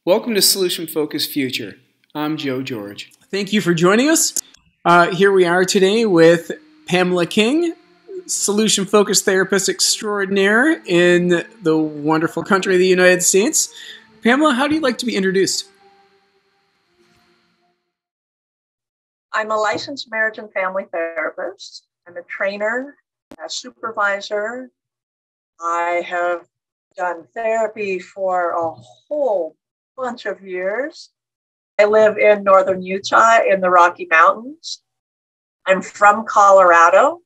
Welcome to Solution Focused Future. I'm Joe George. Thank you for joining us. Here we are today with Pam King, solution-focused therapist extraordinaire in the wonderful country of the United States. Pamela, how do you like to be introduced? I'm a licensed marriage and family therapist. I'm a trainer, a supervisor. I have done therapy for a whole bunch of years. I live in northern Utah in the Rocky Mountains. I'm from Colorado.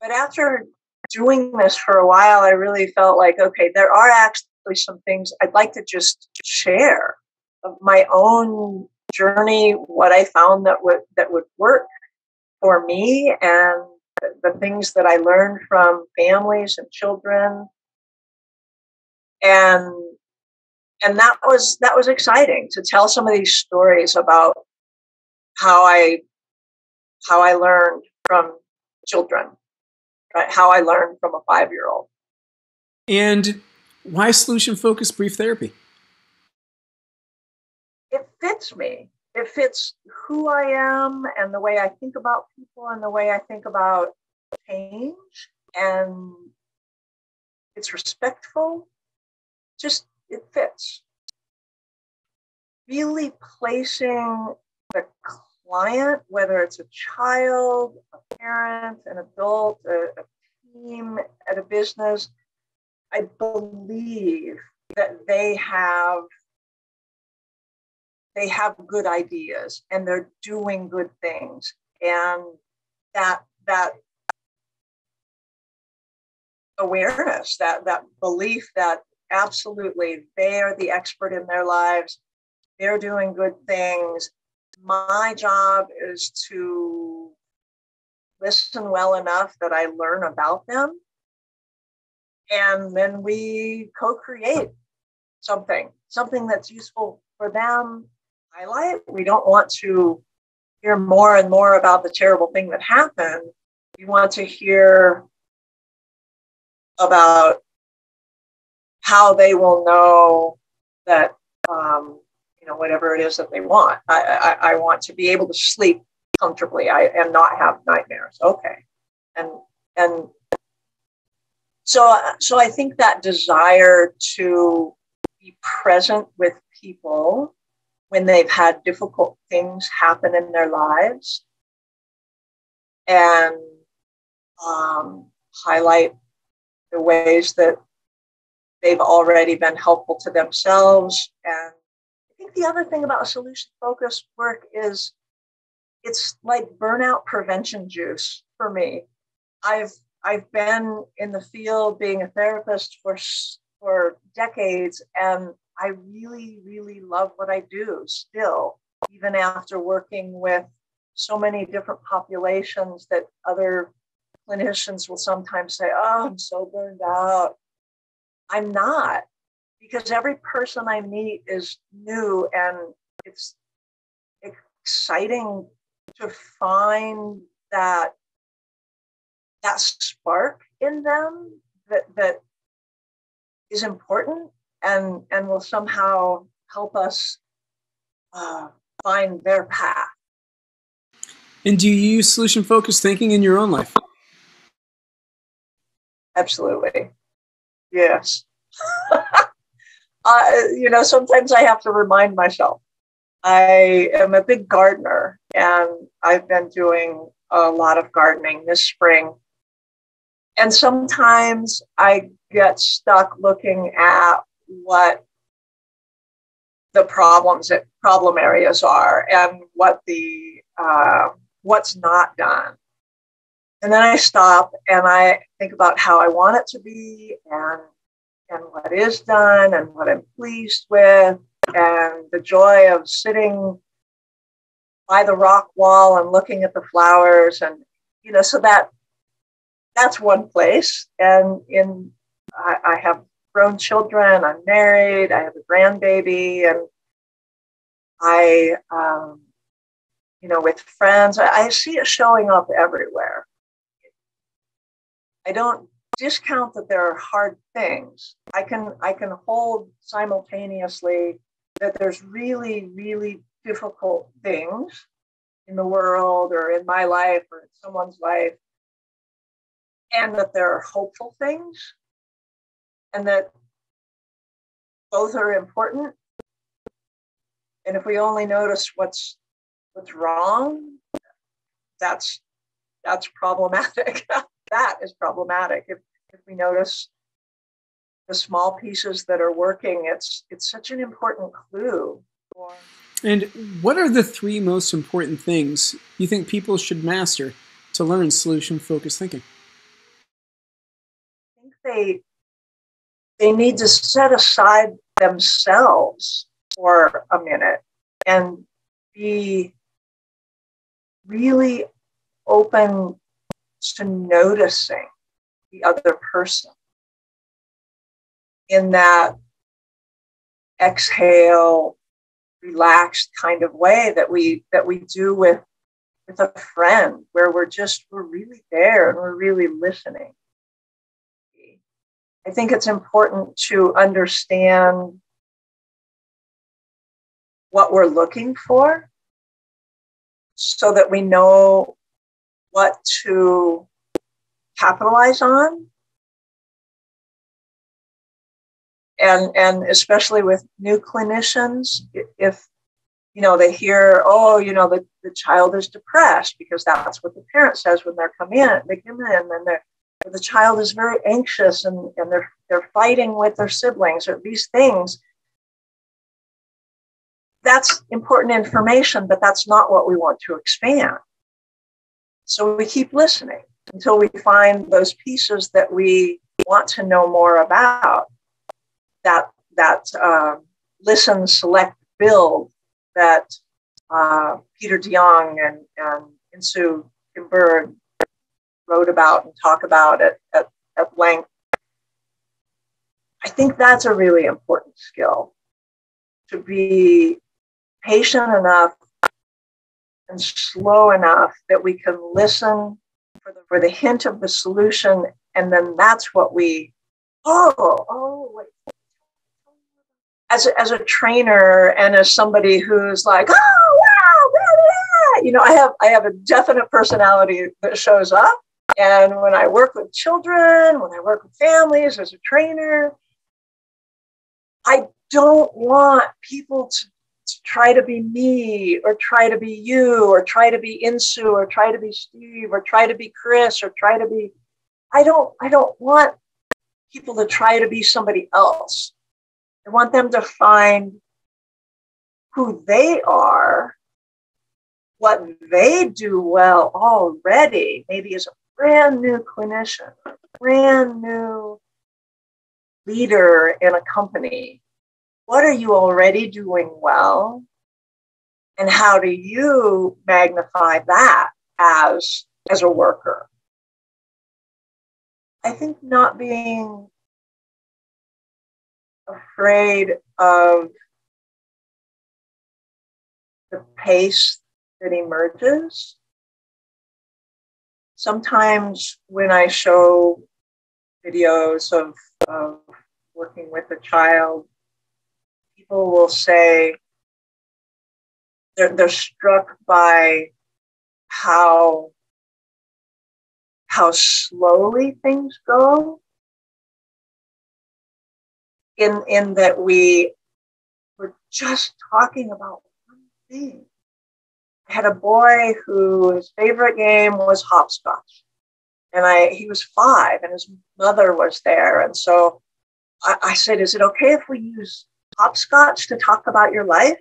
But after doing this for a while, I really felt like, okay, there are actually some things I'd like to just share of my own journey, what I found that would work for me, and the things that I learned from families and children. And that was exciting to tell some of these stories about how I learned from children, right? How I learned from a 5-year-old. And why solution-focused brief therapy? It fits me. It fits who I am and the way I think about people and the way I think about change. And it's respectful. Just, it fits. Really placing the client, whether it's a child, a parent, an adult, a team at a business, I believe that they have good ideas and they're doing good things. And that awareness, that belief that absolutely they are the expert in their lives, they're doing good things. My job is to listen well enough that I learn about them. And then we co-create something that's useful for them. Highlight. We don't want to hear more and more about the terrible thing that happened. We want to hear about how they will know that, whatever it is that they want. I want to be able to sleep comfortably and not have nightmares. Okay. And so I think that desire to be present with people when they've had difficult things happen in their lives and highlight the ways that they've already been helpful to themselves. And I think the other thing about solution-focused work is it's like burnout prevention juice for me. I've been in the field being a therapist for decades, and I really, really love what I do still, even after working with so many different populations that other clinicians will sometimes say, oh, I'm so burned out. I'm not, because every person I meet is new, and it's exciting to find that spark in them that is important and will somehow help us find their path. And do you use solution-focused thinking in your own life? Absolutely. Yes. Sometimes I have to remind myself. I am a big gardener, and I've been doing a lot of gardening this spring. And sometimes I get stuck looking at what the problem areas are and what what's not done. And then I stop and I think about how I want it to be and what is done and what I'm pleased with, and the joy of sitting by the rock wall and looking at the flowers. And, so that's one place. And I have grown children, I'm married, I have a grandbaby, and with friends, I see it showing up everywhere. I don't discount that there are hard things. I can hold simultaneously that there's really, really difficult things in the world or in my life or in someone's life, and that there are hopeful things, and that both are important. And if we only notice what's wrong, that's problematic. That is problematic. If we notice the small pieces that are working, it's such an important clue. And what are the 3 most important things you think people should master to learn solution-focused thinking? I think they need to set aside themselves for a minute and be really open to noticing the other person in that exhale, relaxed kind of way that we do with a friend, where we're really there and we're really listening. I think it's important to understand what we're looking for so that we know what to capitalize on. And especially with new clinicians, if they hear, the child is depressed, because that's what the parent says when they come in, and the child is very anxious and they're fighting with their siblings or these things. That's important information, but that's not what we want to expand. So we keep listening until we find those pieces that we want to know more about. That listen, select, build that Peter DeYoung and Insoo Kim Berg wrote about and talk about at length. I think that's a really important skill, to be patient enough and slow enough that we can listen for the hint of the solution, and then that's what we, wait. As a trainer and as somebody who's like, oh wow, blah, blah. I have a definite personality that shows up, and when I work with children, when I work with families as a trainer, I don't want people to try to be me or try to be you or try to be Insoo or try to be Steve or try to be Chris or try to be. I don't want people to try to be somebody else. I want them to find who they are, what they do well already, maybe as a brand new clinician, a brand new leader in a company. What are you already doing well? And how do you magnify that as a worker? I think not being afraid of the pace that emerges. Sometimes when I show videos of working with a child, people will say they're struck by how slowly things go. In that we were just talking about one thing. I had a boy who his favorite game was hopscotch, and he was 5, and his mother was there, and so I said, "Is it okay if we use hopscotch to talk about your life?"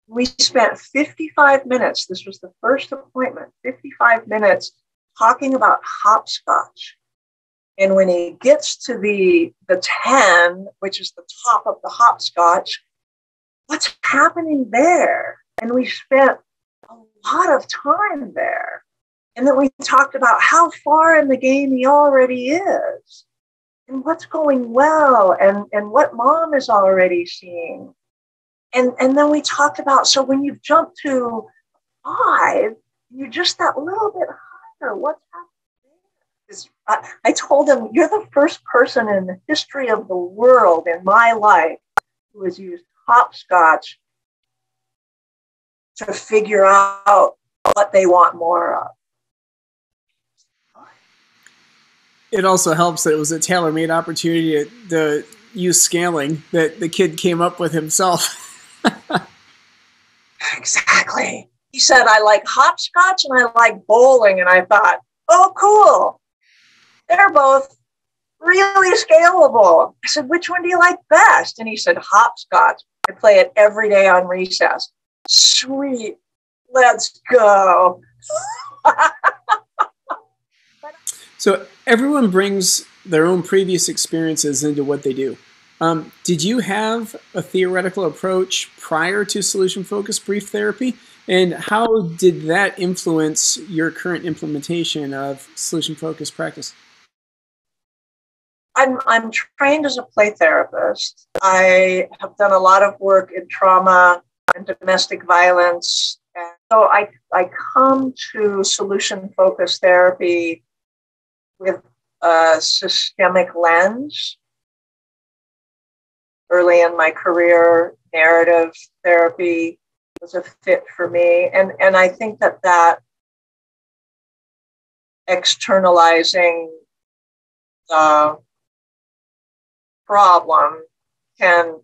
We spent 55 minutes. This was the first appointment. 55 minutes talking about hopscotch. And when he gets to the 10, which is the top of the hopscotch, what's happening there? And we spent a lot of time there. And then we talked about how far in the game he already is, and what's going well, and what mom is already seeing. And then we talked about, so when you've jumped to 5, you're just that little bit higher. What's happening? I told him, you're the first person in the history of the world in my life who has used hopscotch to figure out what they want more of. It also helps that it was a tailor-made opportunity to use scaling that the kid came up with himself. Exactly. He said, I like hopscotch and I like bowling. And I thought, oh, cool. They're both really scalable. I said, which one do you like best? And he said, hopscotch. I play it every day on recess. Sweet. Let's go. So everyone brings their own previous experiences into what they do. Did you have a theoretical approach prior to solution-focused brief therapy? And how did that influence your current implementation of solution-focused practice? I'm trained as a play therapist. I have done a lot of work in trauma and domestic violence. And so I come to solution-focused therapy with a systemic lens. Early in my career, narrative therapy was a fit for me. And I think that externalizing the problem can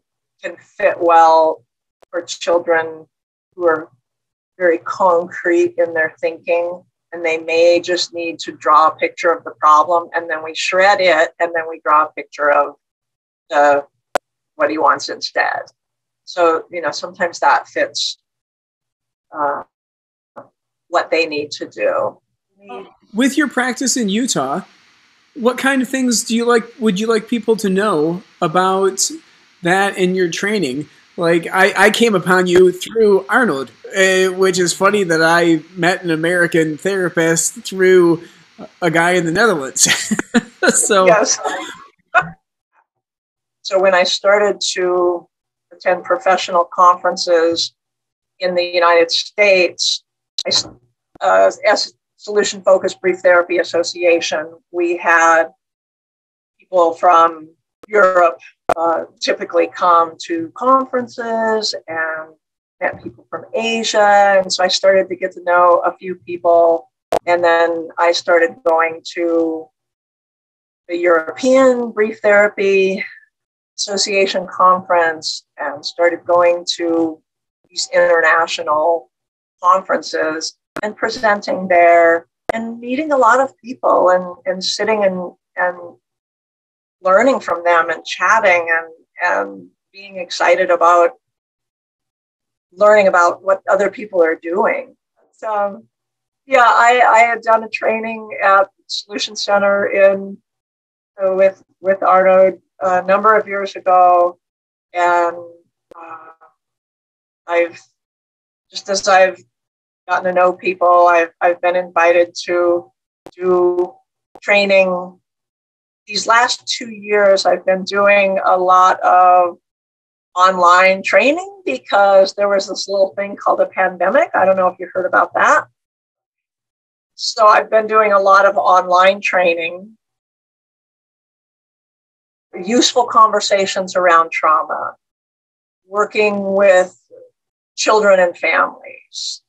fit well for children who are very concrete in their thinking, and they may just need to draw a picture of the problem, and then we shred it, and then we draw a picture of what he wants instead. So, sometimes that fits what they need to do. With your practice in Utah, what kind of things would you like people to know about that in your training? Like, I came upon you through Arnold, which is funny that I met an American therapist through a guy in the Netherlands. So, yes. So when I started to attend professional conferences in the United States, as Solution Focused Brief Therapy Association, we had people from Europe typically come to conferences, and met people from Asia. And so I started to get to know a few people. And then I started going to the European Brief Therapy Association conference and started going to these international conferences and presenting there and meeting a lot of people and sitting and learning from them and chatting and being excited about learning about what other people are doing. So, yeah, I had done a training at Solution Center with Arnold a number of years ago, and I've gotten to know people, I've been invited to do training. These last 2 years, I've been doing a lot of online training because there was this little thing called a pandemic. I don't know if you heard about that. So I've been doing a lot of online training, useful conversations around trauma, working with children and families,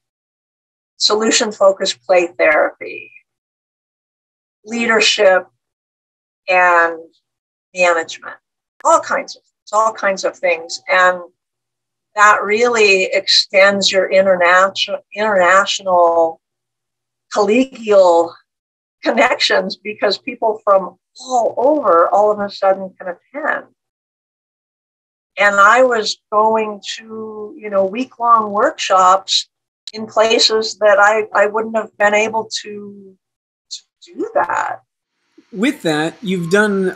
solution-focused play therapy, leadership, and management, all kinds of things. And that really extends your international collegial connections because people from all over all of a sudden can attend. And I was going to, week-long workshops in places that I wouldn't have been able to do that. With that, you've done,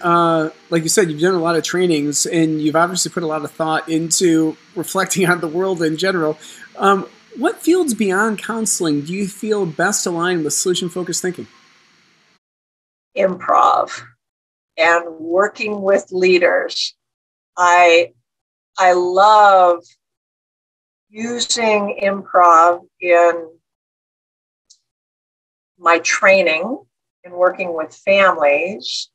like you said, you've done a lot of trainings, and you've obviously put a lot of thought into reflecting on the world in general. What fields beyond counseling do you feel best aligned with solution-focused thinking? Improv and working with leaders. I love using improv in my training in working with families,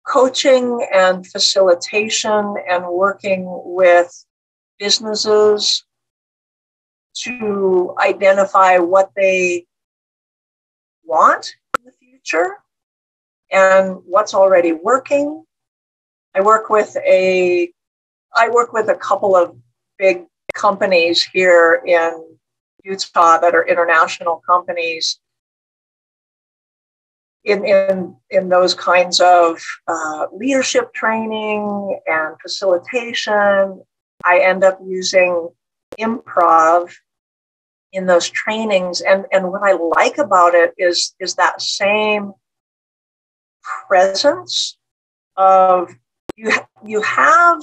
coaching and facilitation and working with businesses to identify what they want in the future and what's already working. I work with a couple of big companies here in Utah that are international companies in those kinds of leadership training and facilitation. I end up using improv in those trainings. And what I like about it is that same presence of you have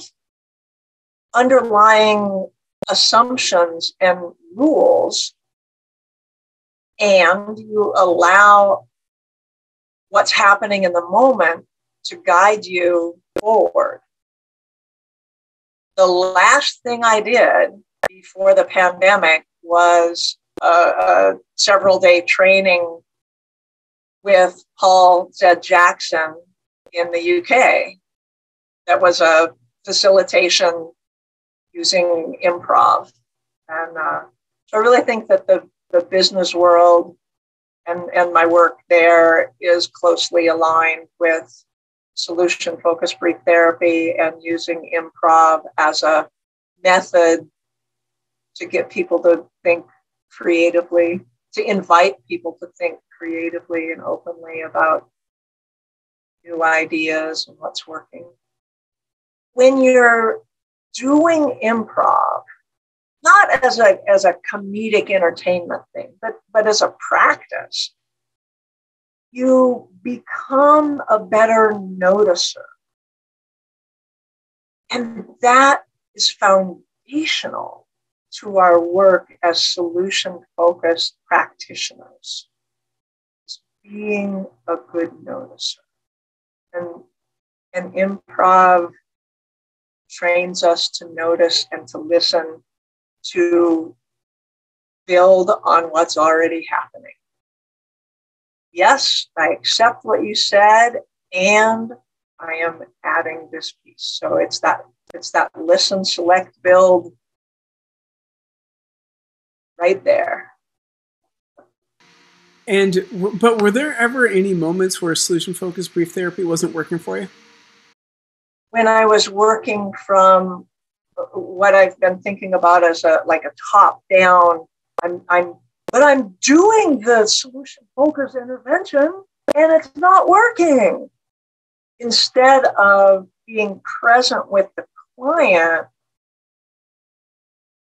underlying assumptions and rules, and you allow what's happening in the moment to guide you forward. The last thing I did before the pandemic was a several-day training with Paul Z. Jackson in the UK. That was a facilitation using improv. And so I really think that the business world and my work there is closely aligned with solution-focused brief therapy and using improv as a method to get people to think creatively, to invite people to think creatively and openly about new ideas and what's working. When you're doing improv, not as a comedic entertainment thing, but as a practice, you become a better noticer. And that is foundational to our work as solution-focused practitioners. It's being a good noticer. And improv trains us to notice and to listen, to build on what's already happening. Yes, I accept what you said, and I am adding this piece. So it's that listen, select, build right there. But were there ever any moments where solution-focused brief therapy wasn't working for you? When I was working from what I've been thinking about as a top-down, I'm doing the solution-focused intervention and it's not working. Instead of being present with the client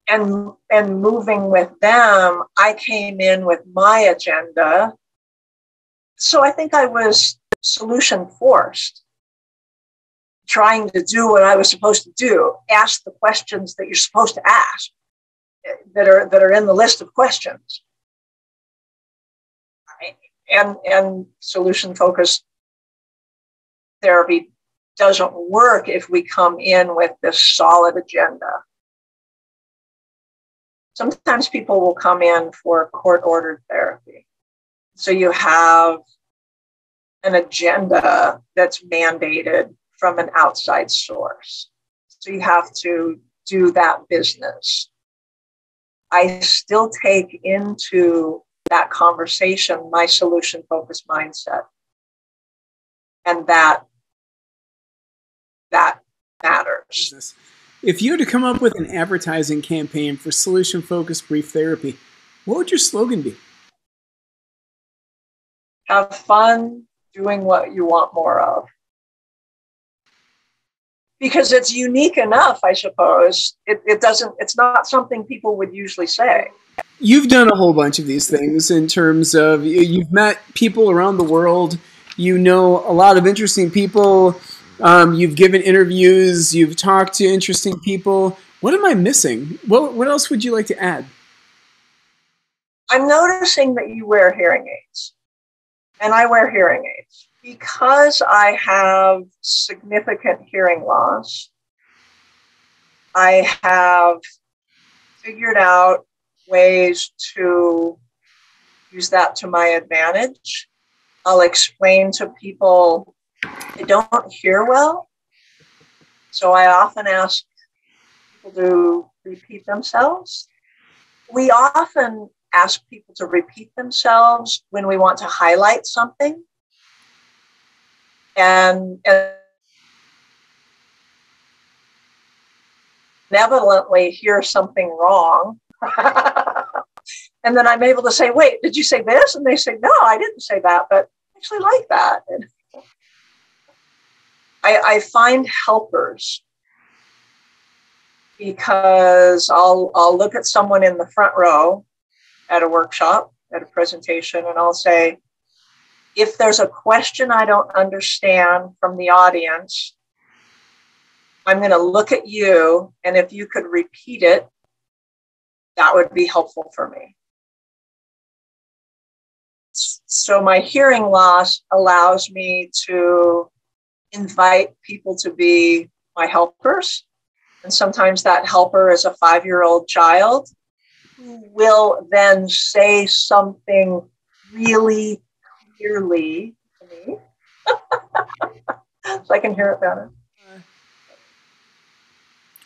and moving with them, I came in with my agenda. So I think I was solution forced, trying to do what I was supposed to do, ask the questions that you're supposed to ask, that are in the list of questions. And solution-focused therapy doesn't work if we come in with this solid agenda. Sometimes people will come in for court-ordered therapy. So you have an agenda that's mandated from an outside source. So you have to do that business. I still take into that conversation my solution-focused mindset. And that matters. If you had to come up with an advertising campaign for solution-focused brief therapy, what would your slogan be? Have fun doing what you want more of. Because it's unique enough, I suppose. It's not something people would usually say. You've done a whole bunch of these things in terms of you've met people around the world. You know a lot of interesting people. You've given interviews. You've talked to interesting people. What am I missing? What else would you like to add? I'm noticing that you wear hearing aids. And I wear hearing aids. Because I have significant hearing loss, I have figured out ways to use that to my advantage. I'll explain to people they don't hear well. So I often ask people to repeat themselves. We often ask people to repeat themselves when we want to highlight something. And inevitably hear something wrong. And then I'm able to say, wait, did you say this? And they say, no, I didn't say that, but I actually like that. And I find helpers because I'll look at someone in the front row at a workshop, at a presentation, and I'll say, if there's a question I don't understand from the audience, I'm going to look at you, and if you could repeat it, that would be helpful for me. So my hearing loss allows me to invite people to be my helpers. And sometimes that helper is a 5-year-old child who will then say something really clearly to me. So I can hear it better.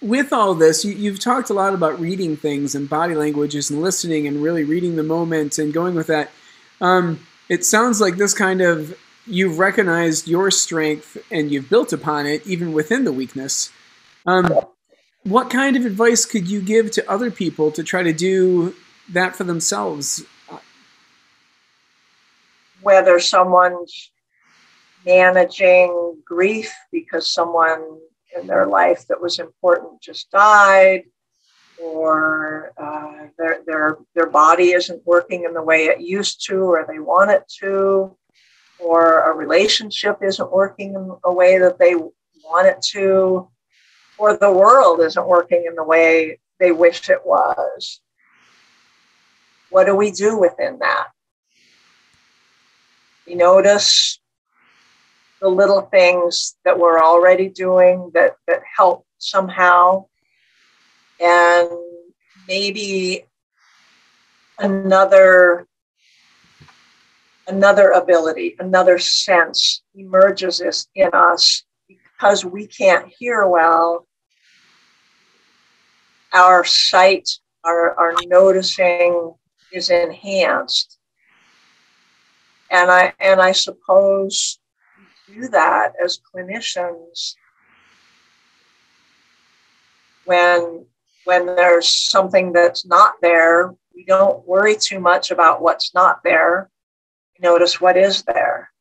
With all this, you've talked a lot about reading things and body languages and listening and really reading the moment and going with that. It sounds like this kind of, you've recognized your strength and you've built upon it even within the weakness. What kind of advice could you give to other people to try to do that for themselves? Whether someone's managing grief because someone in their life that was important just died, or their body isn't working in the way it used to or they want it to, or a relationship isn't working in a way that they want it to, or the world isn't working in the way they wish it was. What do we do within that? We notice the little things that we're already doing that help somehow. And maybe another ability, another sense emerges in us because we can't hear well. Our sight, our noticing is enhanced. And I suppose we do that as clinicians when there's something that's not there. We don't worry too much about what's not there. We notice what is there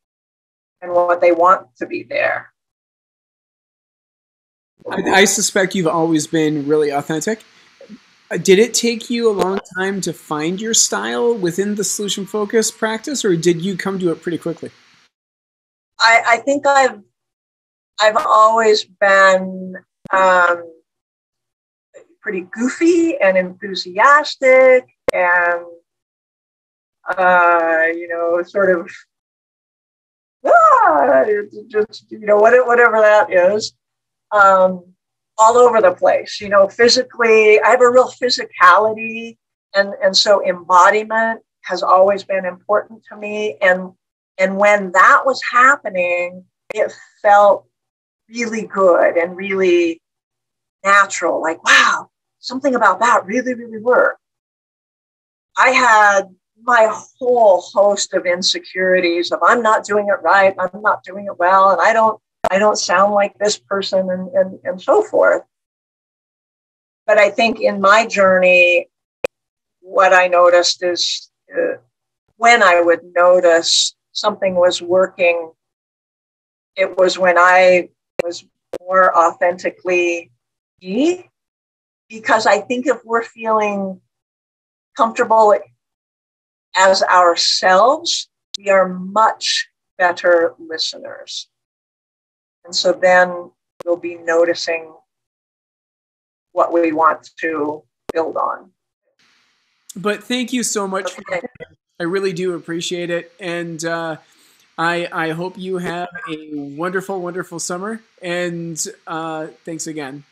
and what they want to be there. I suspect you've always been really authentic. Did it take you a long time to find your style within the solution focus practice, or did you come to it pretty quickly? I think I've always been pretty goofy and enthusiastic and sort of just whatever that is. All over the place, physically, I have a real physicality, and so embodiment has always been important to me. And when that was happening, it felt really good and really natural. Like, wow, something about that really, really worked. I had my whole host of insecurities of I'm not doing it right, I'm not doing it well, and I don't sound like this person and so forth. But I think in my journey, what I noticed is when I would notice something was working, it was when I was more authentically me. Because I think if we're feeling comfortable as ourselves, we are much better listeners. And so then we'll be noticing what we want to build on. But thank you so much. Okay. I really do appreciate it. And I hope you have a wonderful, wonderful summer. And thanks again.